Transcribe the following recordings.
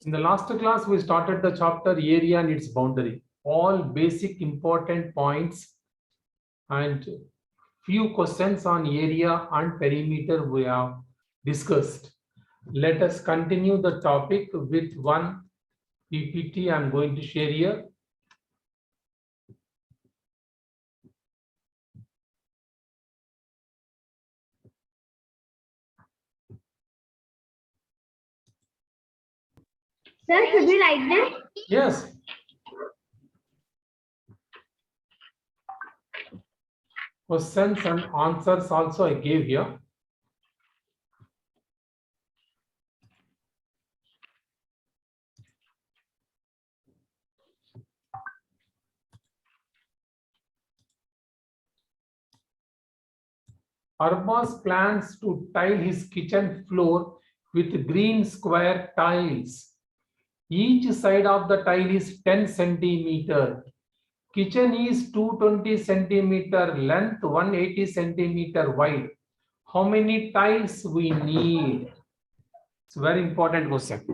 In the last class, we started the chapter area and its boundary. All basic important points and few questions on area and perimeter we have discussed. Let us continue the topic with one PPT I am going to share here. Sir, should we write this? Yes. Questions and answers also I gave here. Arbas plans to tile his kitchen floor with green square tiles. Each side of the tile is 10 centimeter. Kitchen is 220 centimeter length, 180 centimeter wide. How many tiles we need? It's a very important question.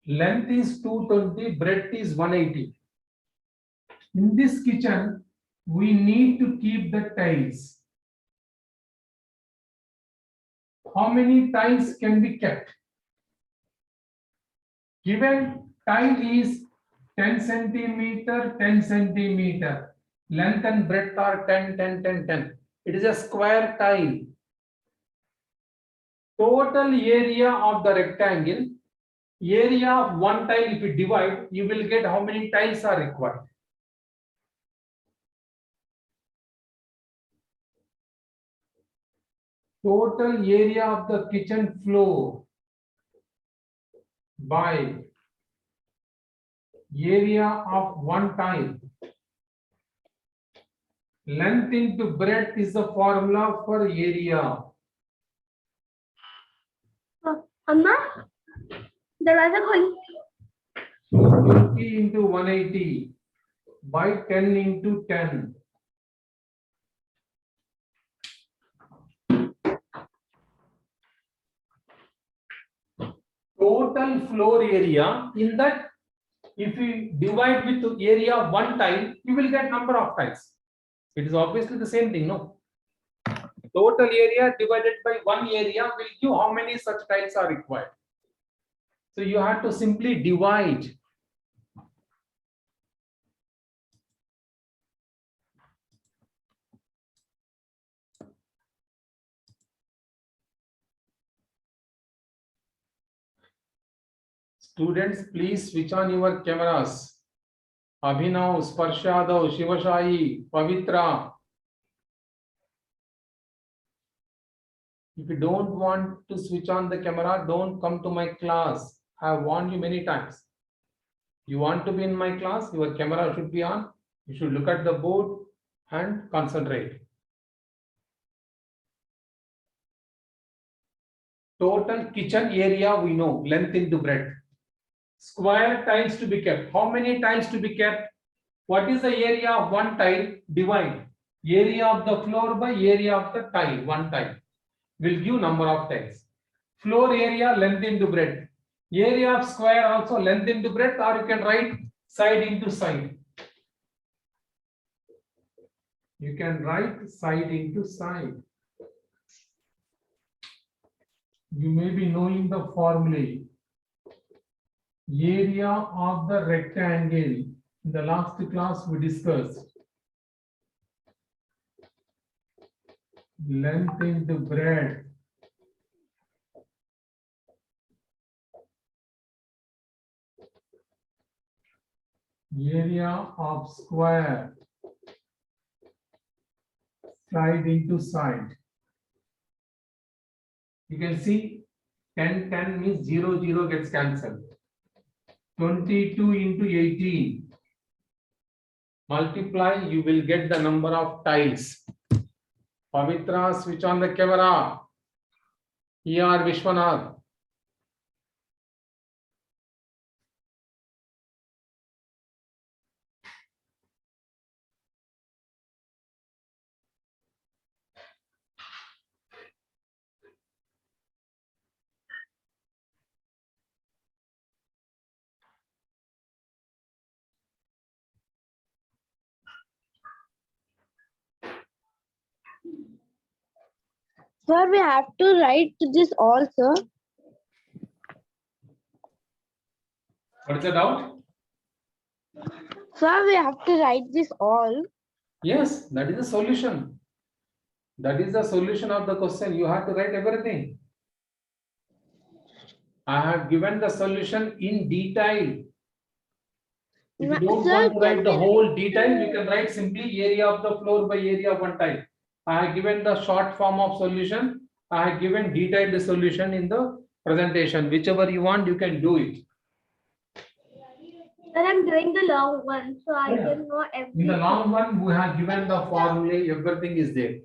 Length is 220, breadth is 180. In this kitchen, we need to keep the tiles. How many tiles can be kept? Given tile is 10 centimeter, 10 centimeter. Length and breadth are 10, 10, 10, 10. It is a square tile. Total area of the rectangle, area of one tile, if you divide, you will get how many tiles are required. Total area of the kitchen floor by area of one tile. Length into breadth is the formula for area. Amma, दरवाजा खोल. 220 into 180 by 10 into 10. Total floor area, in that if you divide with area of one tile, you will get number of tiles. It is obviously the same thing, no? Total area divided by one area will give how many such tiles are required. So you have to simply divide. Students, please switch on your cameras. Abhinav, Sparshadav, Shivashai, Pavitra. If you don't want to switch on the camera, don't come to my class. I have warned you many times. You want to be in my class, your camera should be on. You should look at the board and concentrate. Total kitchen area we know, length into breadth. Square tiles to be kept. How many tiles to be kept? What is the area of one tile? Divide area of the floor by area of the tile, one tile. Will give number of tiles. Floor area, length into breadth. Area of square also length into breadth, or you can write side into side. You can write side into side. You may be knowing the formula. Area of the rectangle. In the last class we discussed. Length into breadth. Area of square. Side into side. You can see 10, 10 means 0, 0 gets cancelled. 22 into 18. Multiply, you will get the number of tiles. Pavitra, switch on the camera. Here, Vishwanath. Sir, we have to write this also. What is the doubt? Sir, we have to write this all. Yes, that is the solution. That is the solution of the question. You have to write everything. I have given the solution in detail. If you don't Sir, want to write can the we whole detail, you can write simply area of the floor by area of one tile. I have given the short form of solution. I have given detailed solution in the presentation. Whichever you want, you can do it. But I'm doing the long one, so I Yeah. can know In everything. the long one, we have given the formula, everything is there.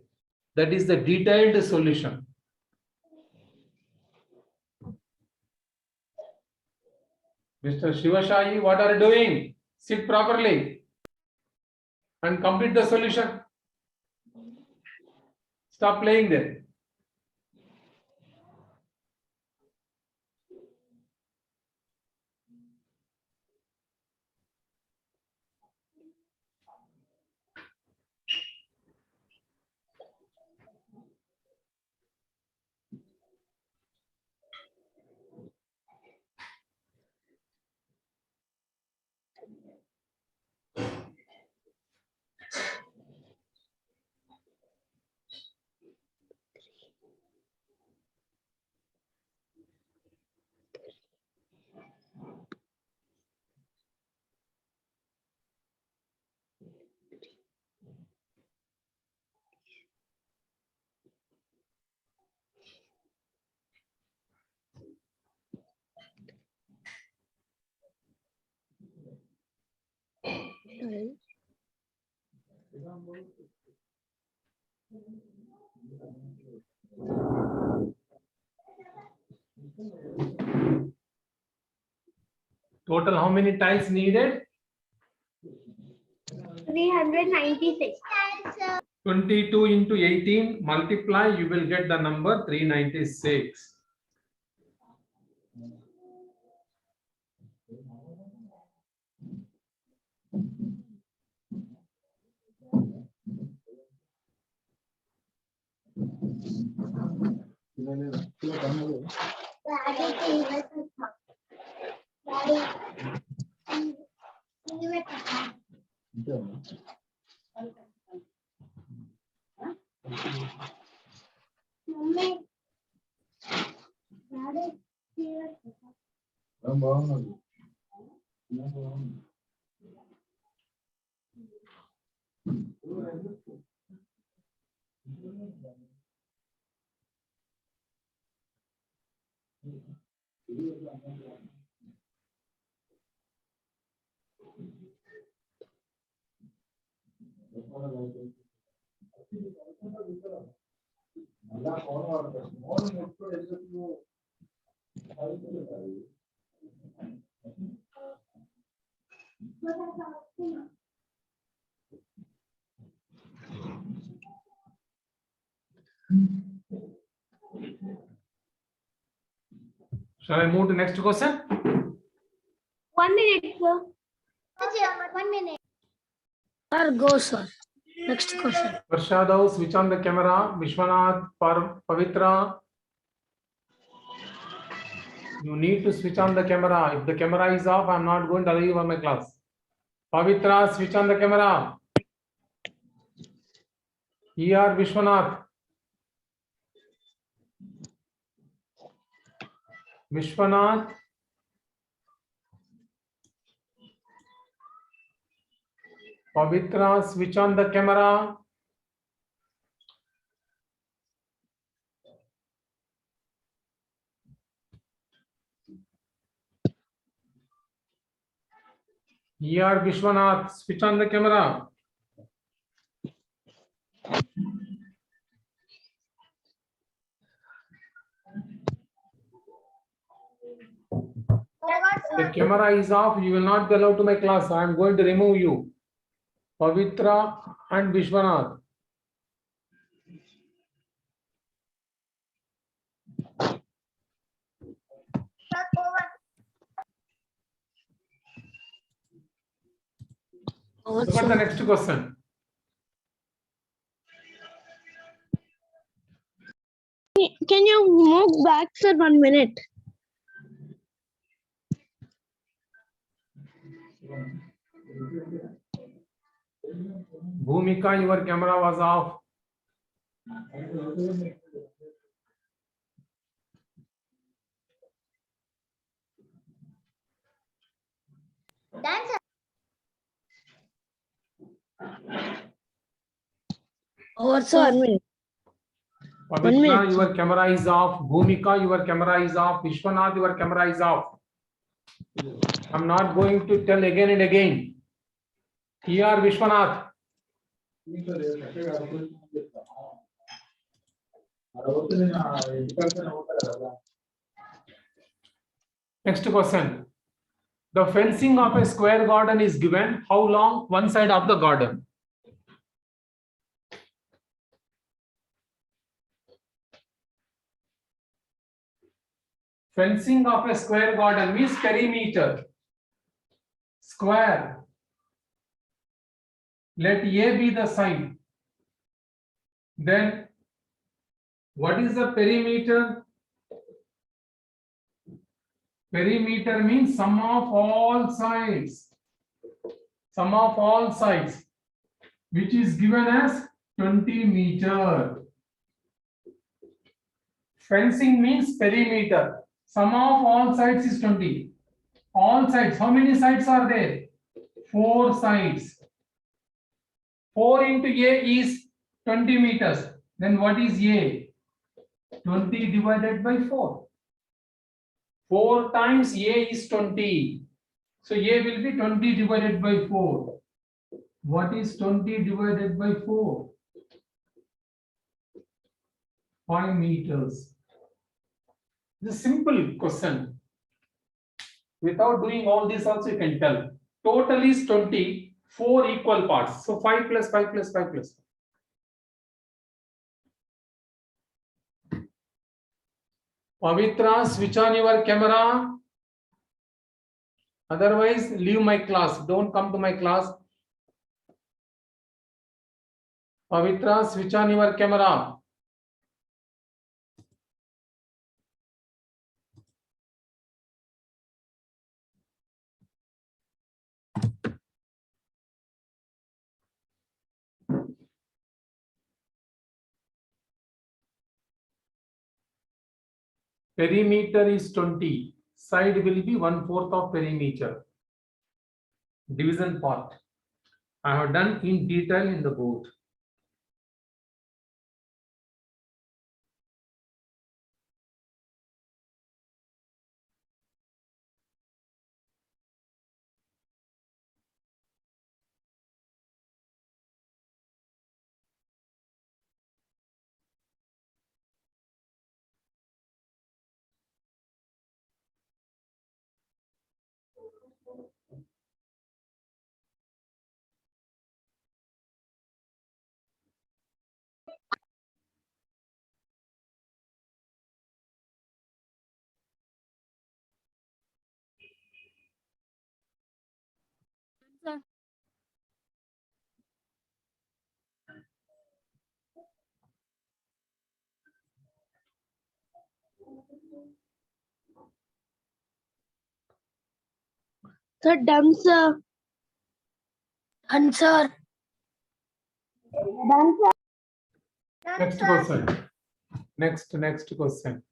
That is the detailed solution. Mr. Shivashayi, what are you doing? Sit properly and complete the solution. Stop playing there. Total, how many tiles needed? 396. 22 into 18, multiply, you will get the number 396. Shall I move to next question? 1 minute, sir. 1 minute. Sir, go, sir. Next question. Prashadav, switch on the camera. Vishwanath, Pavitra. You need to switch on the camera. If the camera is off, I am not going to allow you on my class. Pavitra, switch on the camera. Here, Vishwanath. Vishwanath. Pavitra, switch on the camera. Here, Vishwanath, switch on the camera. The camera is off. You will not be allowed to my class. I am going to remove you. Pavitra and Vishwanath. Look at the next question. move back for 1 minute. Bhumika, your camera was off. Done, sir. Also 1 minute. Pavitra, minute. your camera is off. Bhumika, your camera is off. Vishwanath, your camera is off. I'm not going to tell again and again. Here, Vishwanath. Next question. The fencing of a square garden is given. How long one side of the garden? Fencing of a square garden means perimeter. Square. Let A be the side. Then what is the perimeter? Perimeter means sum of all sides. Sum of all sides, which is given as 20 meter. Fencing means perimeter. Sum of all sides is 20. All sides, how many sides are there? 4 sides. 4 into A is 20 meters. Then what is A? 20 divided by 4. 4 times A is 20. So A will be 20 divided by 4. What is 20 divided by 4? 5 meters. It's a simple question. Without doing all this also you can tell. Total is 20, 4 equal parts. So 5 plus 5 plus 5 plus. Pavitra, switch on your camera. Otherwise, leave my class. Don't come to my class. Pavitra, switch on your camera. Perimeter is 20. Side will be 1/4 of perimeter. Division part. I have done in detail in the board. Sir, done, sir. Done, sir. Done, sir. Done, Next sir. question. Next question.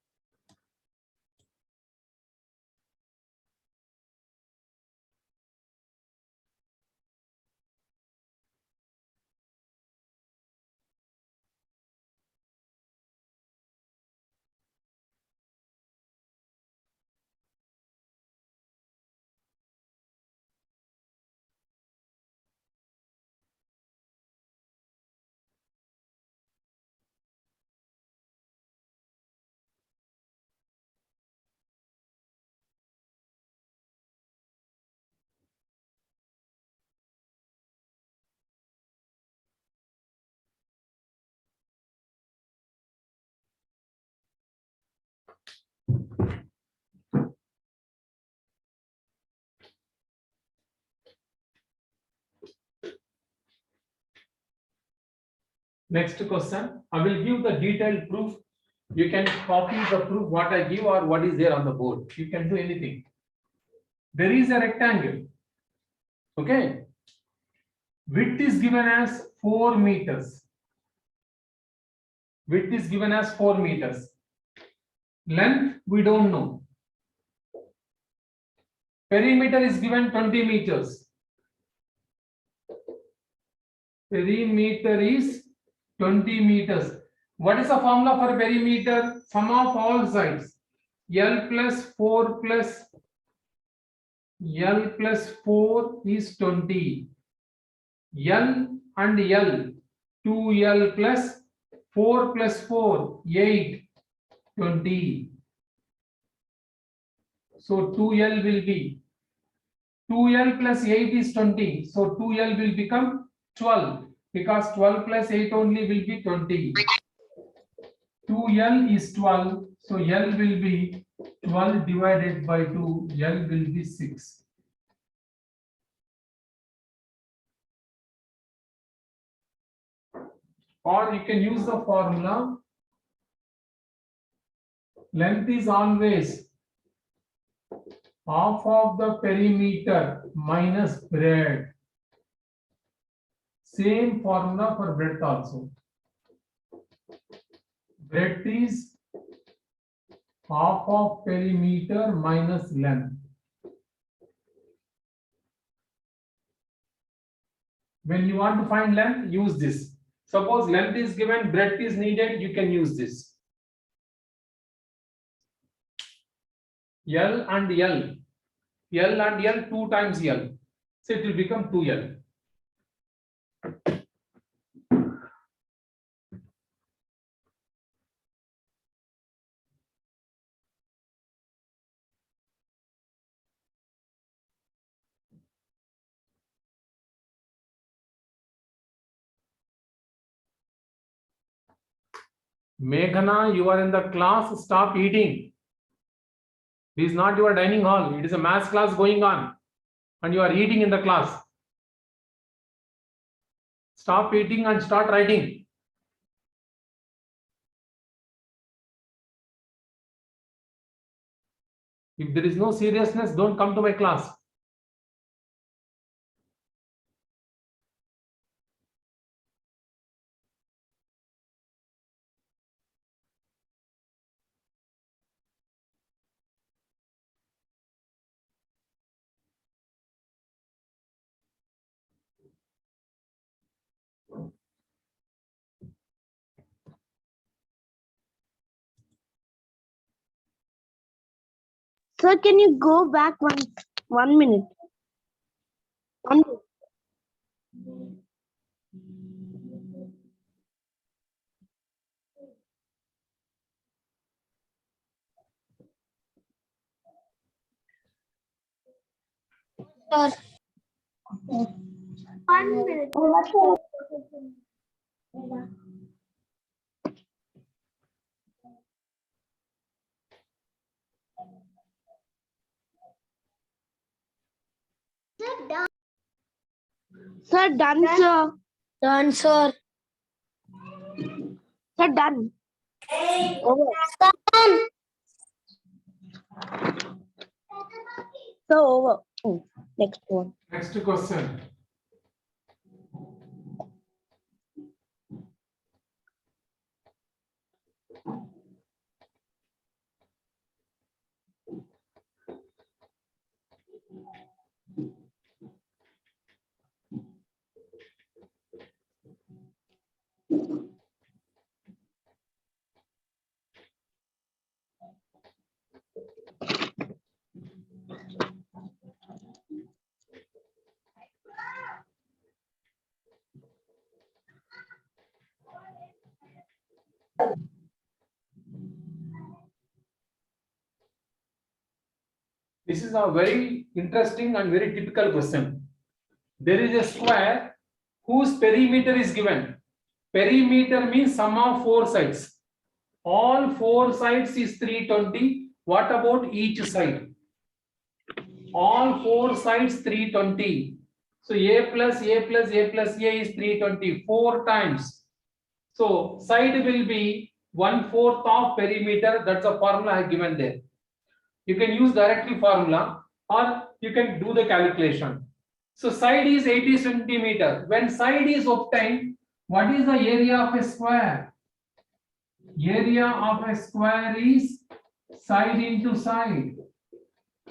Next question. I will give the detailed proof. You can copy the proof what I give or what is there on the board. You can do anything. There is a rectangle. Okay. Width is given as 4 meters. Width is given as 4 meters. Length we don't know. Perimeter is given 20 meters. Perimeter is 20 meters. What is the formula for perimeter? Sum of all sides. L plus 4 plus L plus 4 is 20. L and L, 2L plus 4 plus 4, 8, 20. So 2L will be 2L plus 8 is 20. So 2L will become 12 because 12 plus 8 only will be 20. 2L is 12. So L will be 12 divided by 2. L will be 6. Or you can use the formula. Length is always half of the perimeter minus breadth. Same formula for breadth also. Breadth is half of perimeter minus length. When you want to find length, use this. Suppose length is given, breadth is needed, you can use this. L and L. L and L 2 times L. So it will become 2L. Meghana, you are in the class, stop eating. This is not your dining hall, it is a math class going on and you are eating in the class. Stop eating and start writing. If there is no seriousness, don't come to my class. Sir, can you go back 1 minute? 1 minute. Sir. 1 minute. Sir, done. Sir, done, sir. Done, sir. Sir, done. Over. Done. Sir, over. Next one. Next question. This is a very interesting and very typical question. There is a square whose perimeter is given. Perimeter means sum of 4 sides. All 4 sides is 320. What about each side? All 4 sides 320. So A plus A plus A plus A is 320. 4 times. So side will be 1/4 of perimeter. That's a formula I have given there. You can use directly formula or you can do the calculation. So side is 80 centimeter. When side is obtained, what is the area of a square? Area of a square is side into side.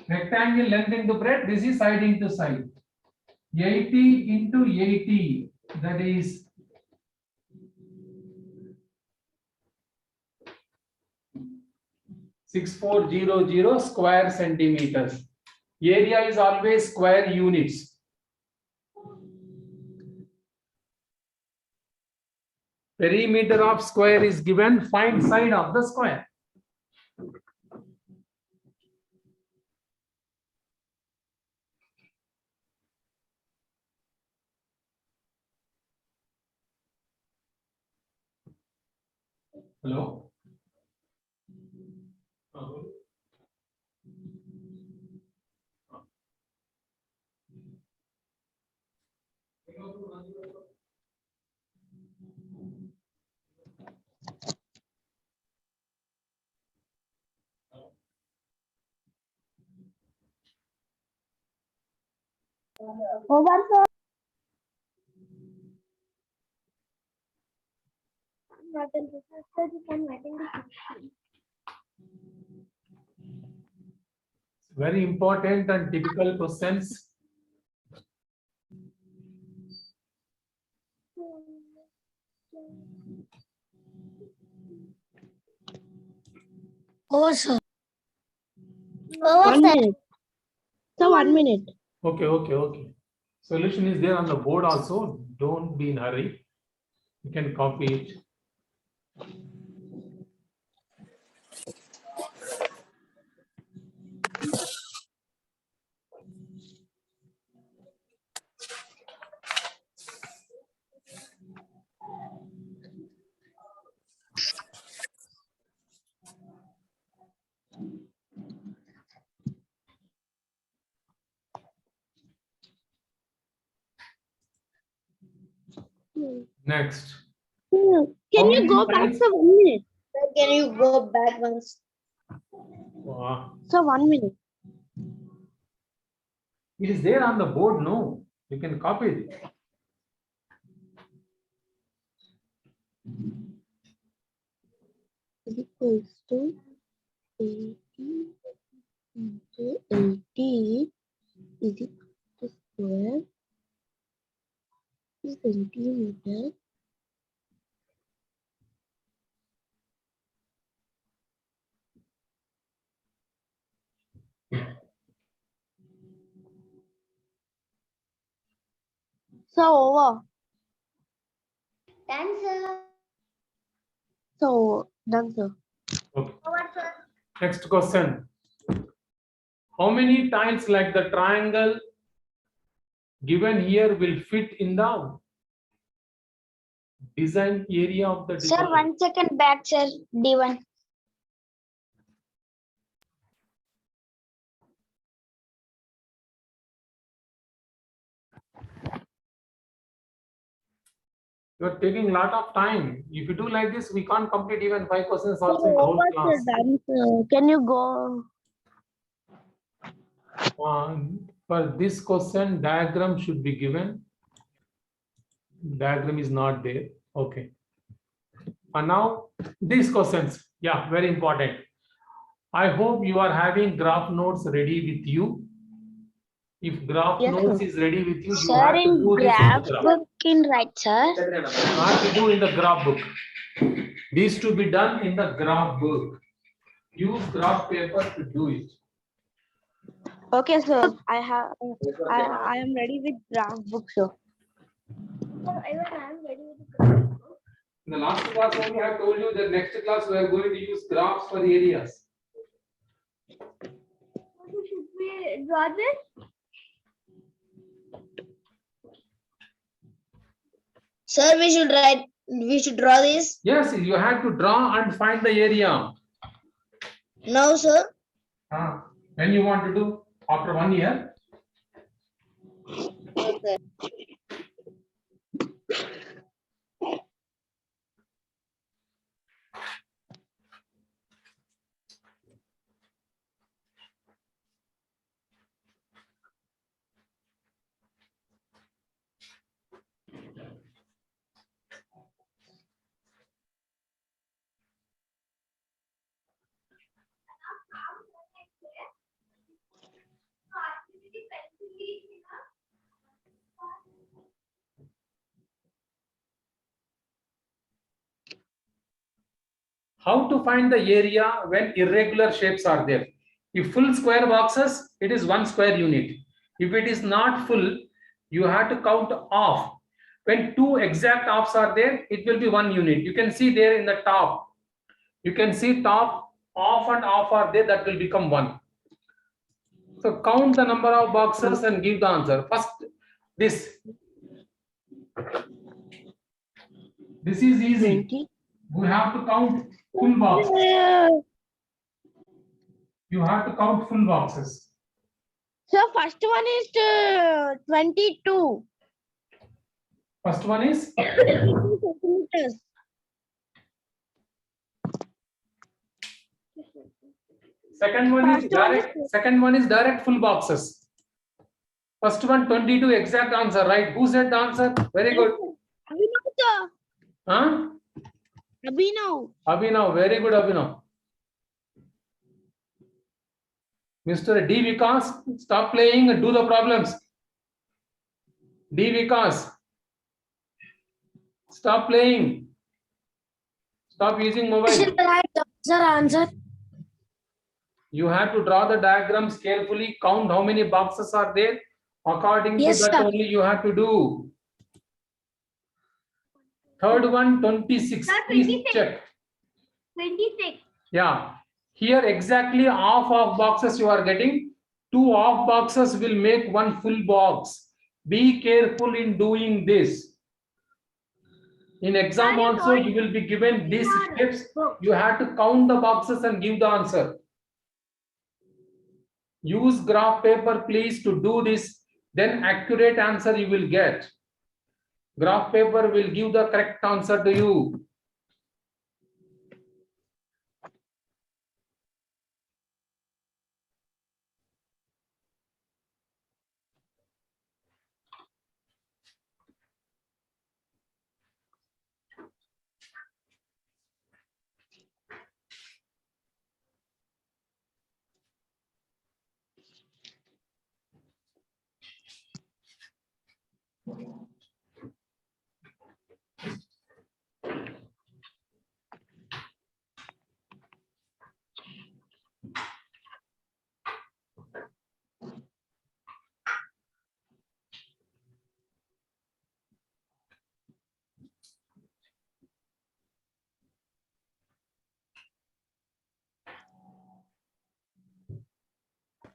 Rectangle length into breadth. This is side into side. 80 into 80. That is 6400 square centimeters. Area is always square units. Perimeter of square is given. Find side of the square. Hello? Over, sir. Not in this. Sir, you can write in the section. Very important and typical questions. Over, sir. Over, 1 sir. minute. So 1 minute. Okay. Solution is there on the board also. Don't be in hurry. You can copy it. Next. Can How you many go back times- to 1 minute? Can you go back once? So 1 minute. It is there on the board, no? You can copy it. Is equals to 80 into 80 is equal to square centimeter. So over. Done, sir. So done, sir. Okay. Over, sir. Next question. How many times like the triangle given here will fit in the design area of the Sir, design? 1 second back, sir. D1. You are taking a lot of time. If you do like this, we can't complete even 5 questions also in the whole Over, class. sir. Done, sir. Can you go? For this question, diagram should be given. Diagram is not there. Okay. And now these questions, yeah, very important. I hope you are having graph notes ready with you. If graph Yes, notes sir. is ready with you, you Sir, have to in do this in graph the graph. book in right, sir. You have to do in the graph book. These to be done in the graph book. Use graph paper to do it. Okay, sir. I am ready with graph book, sir. Sir, even I am ready with the. In the last class only I have told you that next class we are going to use graphs for areas. So should we draw this? Sir, we should draw this. Yes, you have to draw and find the area. No, sir. When you want to do after 1 year. Okay. How to find the area when irregular shapes are there? If full square boxes, it is 1 square unit. If it is not full, you have to count off. When 2 exact offs are there, it will be 1 unit. You can see there in the top. You can see top, off and off are there, that will become 1. So count the number of boxes and give the answer. First, this. This is easy. 20. We have to count full boxes. You have to count full boxes. So first one is 22 First one is centimeters. second one is First one is- direct. Second one is direct full boxes. First one 22 exact answer, right? Who said the answer? Very good. Abhinav, sir. Huh? Abhinav. Abhinav, very good Abhinav. Mr. D Vikas, stop playing and do the problems. D Vikas, stop playing. Stop using mobile. Sir, answer. You have to draw the diagrams carefully, count how many boxes are there. According Yes, to that sir. only you have to do. Third one, 26. Sir, Please 26. check. 26. Yeah. Here exactly half of boxes you are getting. 2 half boxes will make 1 full box. Be careful in doing this. In exam Sir, you also told you will be given these your steps. book. You have to count the boxes and give the answer. Use graph paper please to do this. Then accurate answer you will get. Graph paper will give the correct answer to you.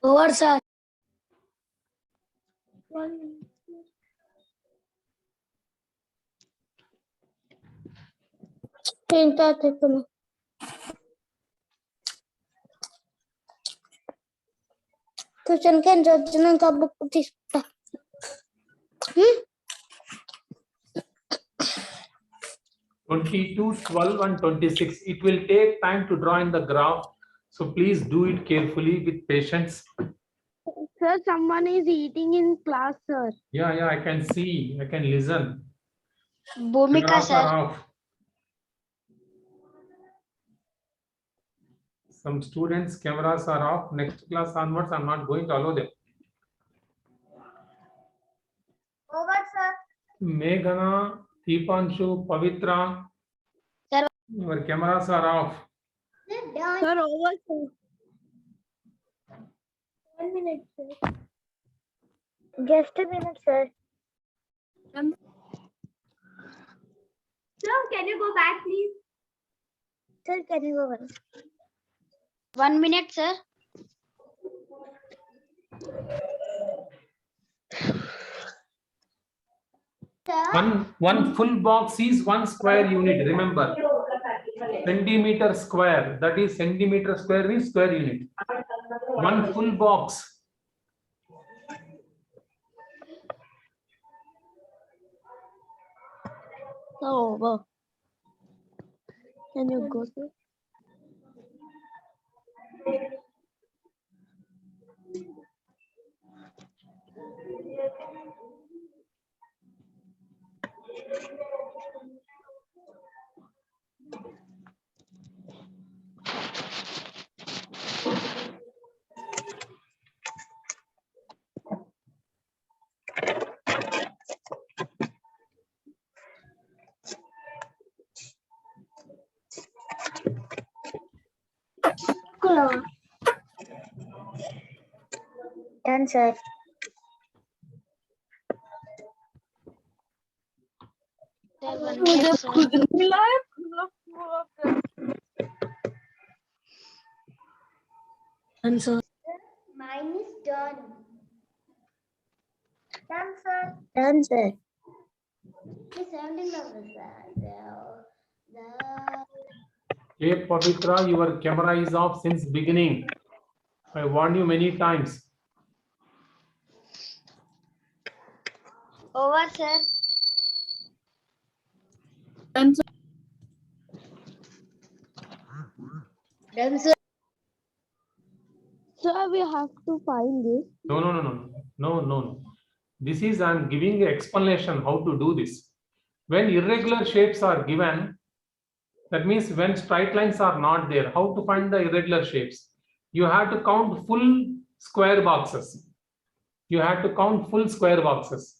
Over, sir. Tuition can judge ka book తీసుకుంటా. 22, 12 and 26. It will take time to draw in the graph. So please do it carefully with patience. Sir, someone is eating in class, sir. Yeah, I can see. I can listen. Bhumika, Cameras sir. are off. Some students' cameras are off. Next class onwards, I'm not going to allow them. Over, sir. Meghana, Deepanshu, Pavitra, Sir. your cameras are off. Sir, over, sir. 1 minute, sir. Just a minute, sir. Sir, can you go back, please? Sir, can you go back? 1 minute, sir. One full box is 1 square unit. Remember, centimeter square. That is centimeter square is square unit. 1 full box. Over. Can you go, sir? Done, sir. Done, sir. Mine is done. Done, sir. Done, sir. The 17 numbers, Hey Pavitra, your camera is off since beginning. I warned you many times. Over, sir. Done, sir. Done, sir. So we have to find this. No. This is I'm giving an explanation how to do this. When irregular shapes are given, that means when straight lines are not there, how to find the irregular shapes? You have to count full square boxes. You have to count full square boxes.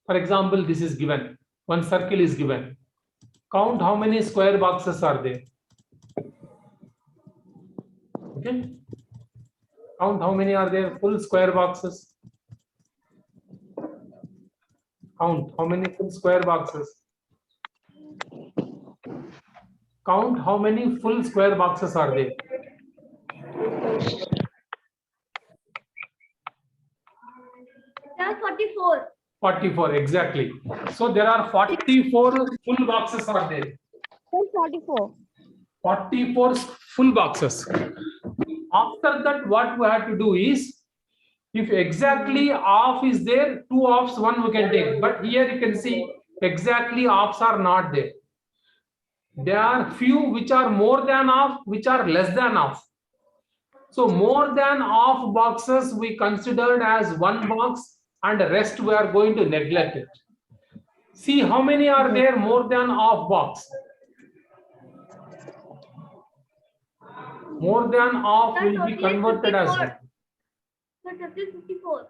For example, this is given. One circle is given. Count how many square boxes are there. Okay. Count how many are there, full square boxes. Count how many full square boxes. Count how many full square boxes are there. Sir, 44. 44, exactly. So there are 44 full boxes are there. 44. 44 full boxes. After that, what we have to do is, if exactly half is there, two halves, one we can take. But here you can see exactly halves are not there. There are few which are more than half, which are less than half. So more than half boxes we considered as one box, and the rest we are going to neglect it. See how many are there more than half box. More than half will be converted as one. Sir, total 54.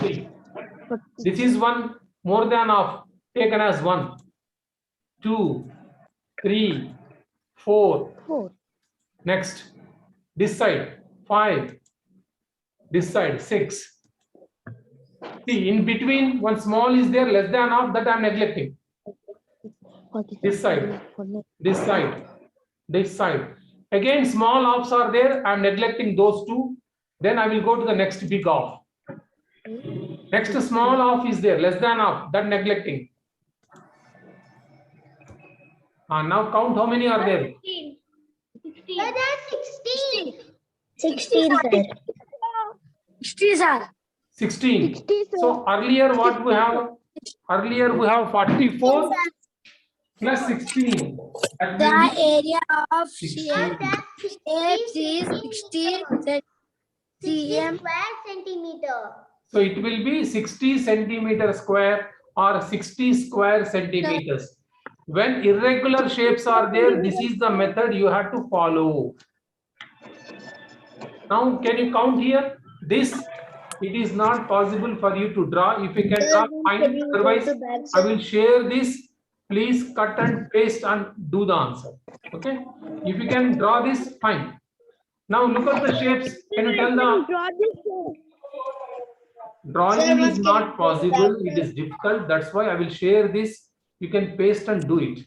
See, this is one more than half taken as 1, 2, 3, 4. 4. Next, this side 5, this side 6. See, in between one small is there less than half, that I am neglecting. This side, this side, this side. Again, small halves are there. I am neglecting those two. Then I will go to the next big half. Next small half is there, less than half, that neglecting. Now count how many are there. 16. 16. Sir, that's 16. 16, sir. 60, sir. 16. 60, sir. So earlier what we have? Earlier we have 44 plus 16. That The will be area of 16. shapes is 60 cm. Square centimeter. So it will be 60 centimeter square or 60 square centimeters. When irregular shapes are there, this is the method you have to follow. Now, can you count here? This, it is not possible for you to draw. If you can draw, fine. Otherwise, I will share this. Please cut and paste and do the answer. Okay. If you can draw this, fine. Now look at the shapes. Can you tell the Draw this shape. drawing is not possible? It is difficult. That's why I will share this. You can paste and do it.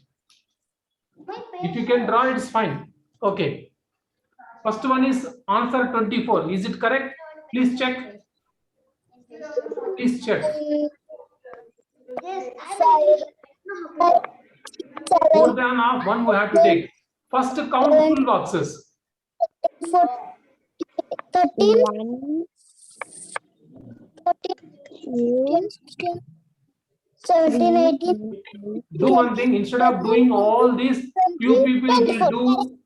If you can draw, it's fine. Okay. First one is answer 24. Is it correct? Please check. Please check. Yes, More than half, one we have to take. First count full boxes. 13, 1, 14, 16, 17, 18. Do one thing, instead of doing all these, few people will do.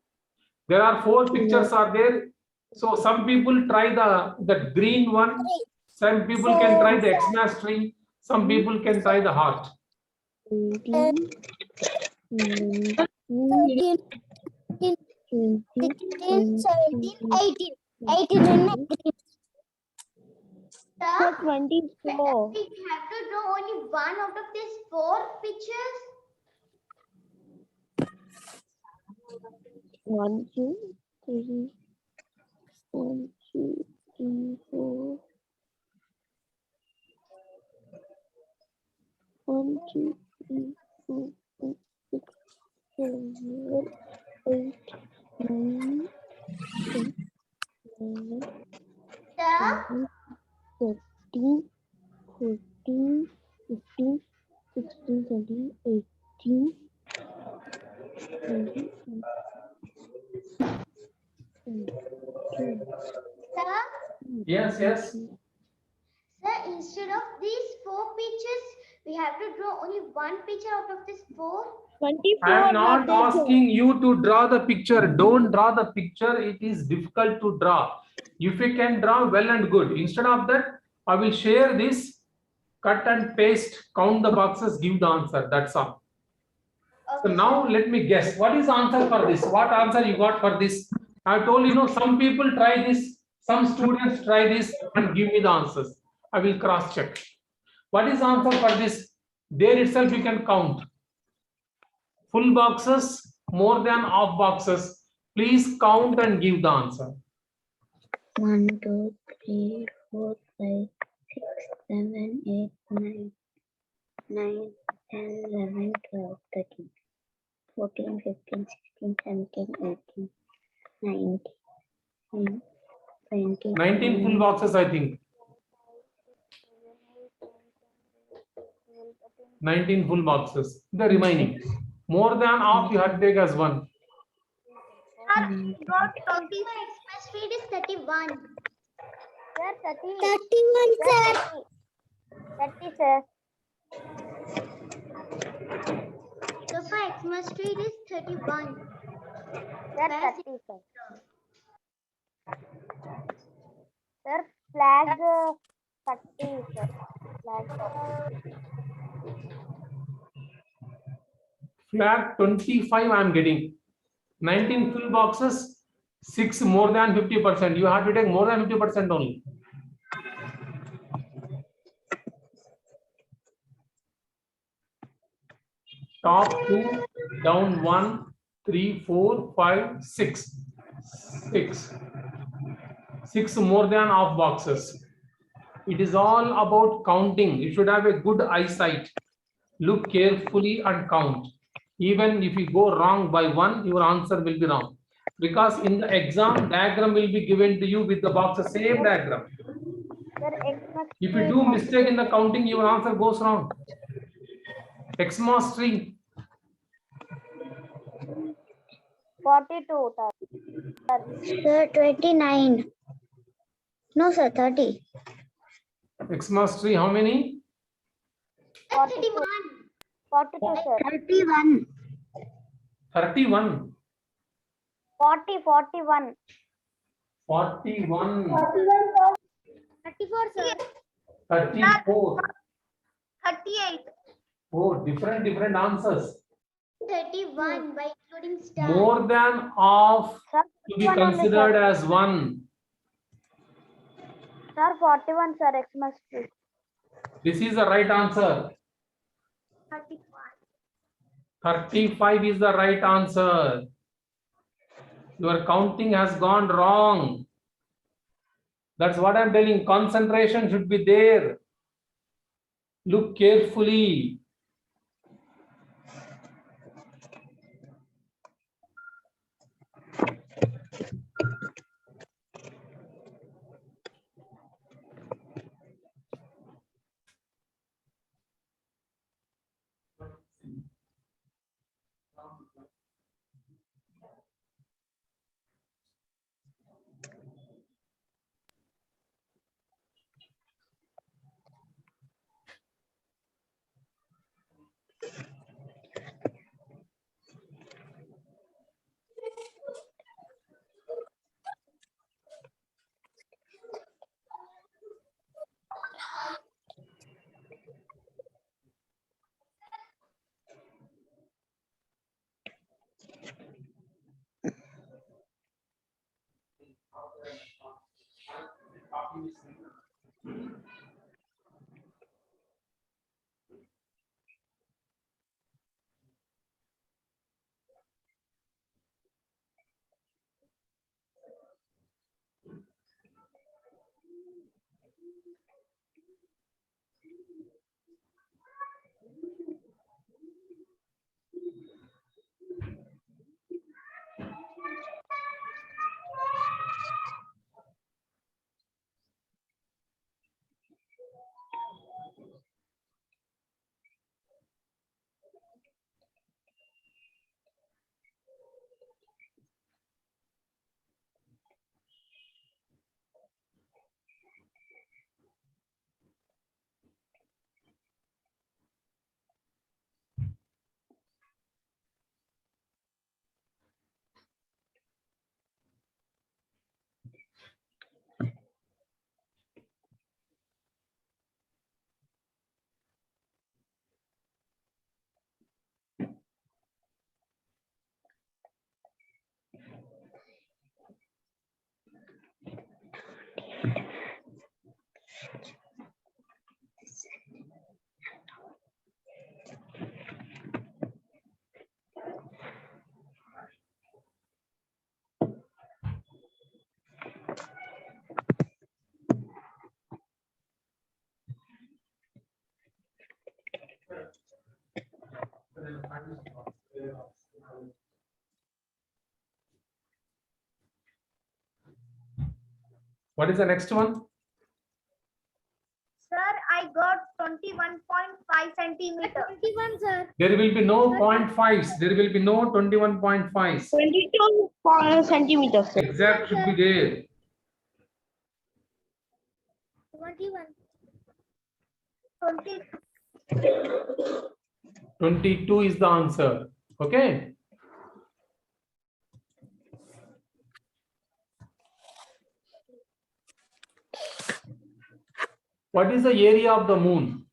There are 4 pictures are there. So some people try the green one. Some people can try the Xmas tree. Some people can try the heart. 18, 19, 13, 20, 16, 17, 18. 18 and 19. Sir, 24. we have to draw only one out of these 4 pictures. 1, 2, 3, 1, 2, 3, 4, Sir, 13, 14, 15, 16, 17, 18, 19, 20. sir, Yes, yes. sir, instead of these 4 pictures, we have to draw only one picture out of this 4. 24. I am not like that, sir. asking you to draw the picture. Don't draw the picture. It is difficult to draw. If you can draw, well and good. Instead of that, I will share this, cut and paste, count the boxes, give the answer. That's all. So Okay, now let me guess. What is the answer for this? What answer you got for this? I told you know some people try this, some students try this and give me the answers. I will cross check. What is the answer for this? There itself you can count. Full boxes, more than half boxes. Please count and give the answer. 1, 2, 3, 4, 5, 6, 7, 8, 9, 9, 10, 11, 12, 13, 14, 15, 16, 17, 18, 19, 20, 19 full boxes, I think. 19 full boxes. The remaining. More than half you have to take as one. Sir, got 25 express speed is 31. Sir, 30. 31, sir. 30, sir. So for Xmas Street is 31. Sir, 30, sir. Sir, flag 30, sir. Flag 30. Flag 25 I am getting. 19 full boxes, 6 more than 50%. You have to take more than 50% only. Top 2, down 1, 3, 4, 5, 6. 6. 6 more than half boxes. It is all about counting. You should have a good eyesight. Look carefully and count. Even if you go wrong by 1, your answer will be wrong. Because in the exam, diagram will be given to you with the boxes, same diagram. Sir, Xmas If you do mistake in the counting, your answer goes wrong. Xmas tree, 42, sir. Sir, 29. No, sir, 30. Xmas tree, how many? 41. 42, sir. 31. 31. 41. 41. 34, sir. 34. 38. Oh, different answers. 31 by including star. More than half Sir, to be 41 only, considered sir. as 1. Sir, 41, sir. Xmas Street. This is the right answer. 35. 35 is the right answer. Your counting has gone wrong. That's what I'm telling. Concentration should be there. Look carefully. What is the next one? Sir, I got 21.5 centimeters. 21, sir. There will be no 0.5s. There will be no 21.5s. 22 centimeters, sir. Exact should be there. 21. 22 is the answer. Okay. What is the area of the moon?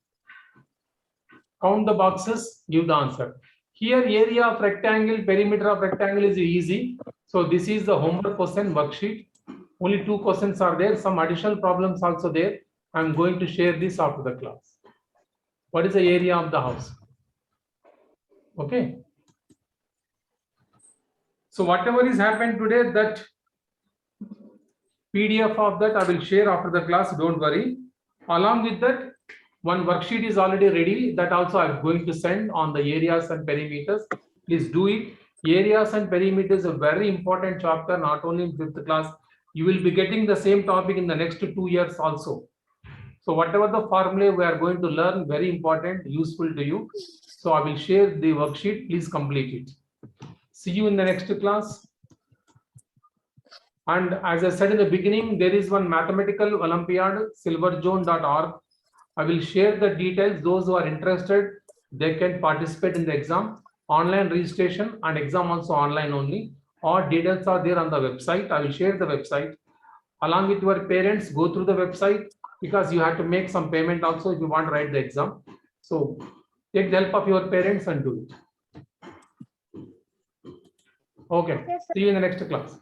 Count the boxes, give the answer. Here, area of rectangle, perimeter of rectangle is easy. So this is the homework question worksheet. Only 2 questions are there. Some additional problems also there. I'm going to share this after the class. What is the area of the house? Okay. So whatever is happened today, that PDF of that I will share after the class. Don't worry. Along with that, one worksheet is already ready. That also I'm going to send on the areas and perimeters. Please do it. Areas and perimeters is a very important chapter, not only in 5th class. You will be getting the same topic in the next 2 years also. So whatever the formula we are going to learn, very important, useful to you. So I will share the worksheet. Please complete it. See you in the next class. And as I said in the beginning, there is one mathematical Olympiad, silverzone.org. I will share the details. Those who are interested, they can participate in the exam. Online registration and exam also online only. All details are there on the website. I will share the website. Along with your parents, go through the website because you have to make some payment also if you want to write the exam. So take the help of your parents and do it. Okay. See you in the next class.